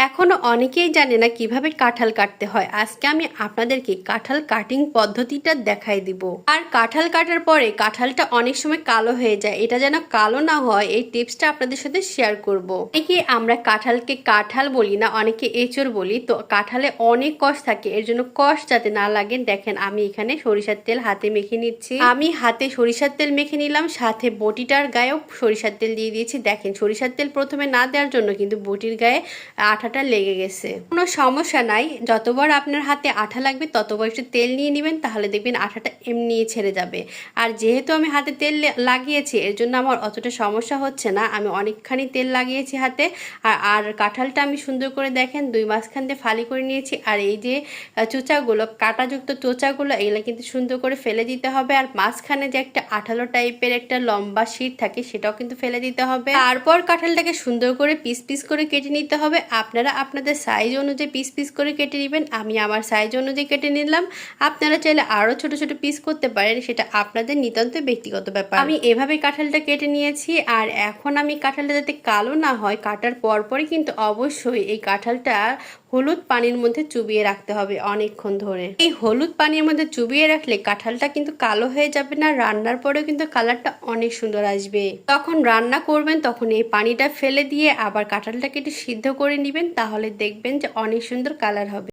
এখনো অনেকেই জানে না কিভাবে কাঁঠাল কাটতে হয়। আজকে আমি আপনাদেরকে কাঁঠাল কাটিং পদ্ধতিটা দেখাই দিব। আর কাঁঠাল কাটার পরে কাঁঠালটা অনেক সময় কালো হয়ে যায়, এটা যেন কালো না হয় এই টিপসটা আপনাদের সাথে শেয়ার করব। অনেকে আমরা কাঁঠালকে কাঁঠাল বলি না, অনেকে এঁচড় বলি। তো কাঁঠালে অনেক কষ থাকে, এর জন্য কষ যাতে না লাগে দেখেন আমি এখানে সরিষার তেল হাতে মেখে নিচ্ছি। আমি হাতে সরিষার তেল মেখে নিলাম, সাথে বটিটার গায়েও সরিষার তেল দিয়ে দিয়েছি। দেখেন সরিষার তেল প্রথমে না দেওয়ার জন্য কিন্তু বটির গায়ে আঠাটা লেগে গেছে। কোনো সমস্যা নাই, যতবার আপনার হাতে আঠা লাগবে ততবার একটু তেল নিয়ে নেবেন, তাহলে দেখবেন আঠাটা এমনি ছেড়ে যাবে। আর যেহেতু আমি হাতে তেল লাগিয়েছি এর জন্য আমার অতটা সমস্যা হচ্ছে না। আমি অনেকখানি তেল লাগিয়েছি হাতে। আর কাঁঠালটা আমি সুন্দর করে দেখেন দুই মাঝখান দিয়ে ফালি করে নিয়েছি। আর এই যে চোচাগুলো, কাঁটাযুক্ত চোচাগুলো, এগুলো কিন্তু সুন্দর করে ফেলে দিতে হবে। আর মাঝখানে যে একটা আঠালো টাইপের একটা লম্বা শীট থাকে সেটাও কিন্তু ফেলে দিতে হবে। তারপর কাঁঠালটাকে সুন্দর করে পিস পিস করে কেটে নিতে হবে। আপনারা আপনাদের সাইজ অনুযায়ী পিস পিস করে কেটে নেবেন। আমি আমার সাইজ অনুযায়ী কেটে নিলাম। আপনারা চাইলে আরও ছোট ছোট পিস করতে পারেন, সেটা আপনাদের নিতান্ত ব্যক্তিগত ব্যাপার। আমি এভাবে কাঁঠালটা কেটে নিয়েছি। আর এখন আমি কাঁঠালটা যাতে কালো না হয়, কাটার পরপরই কিন্তু অবশ্যই এই কাঁঠালটা হলুদ পানির মধ্যে চুবিয়ে রাখতে হবে অনেকক্ষণ ধরে। এই হলুদ পানির মধ্যে চুবিয়ে রাখলে কাঁঠালটা কিন্তু কালো হয়ে যাবে না, রান্নার পরেও কিন্তু কালারটা অনেক সুন্দর আসবে। তখন রান্না করবেন তখন এই পানিটা ফেলে দিয়ে আবার কাঁঠালটাকে একটু সিদ্ধ করে নেবেন, তাহলে দেখবেন যে অনেক সুন্দর কালার হবে।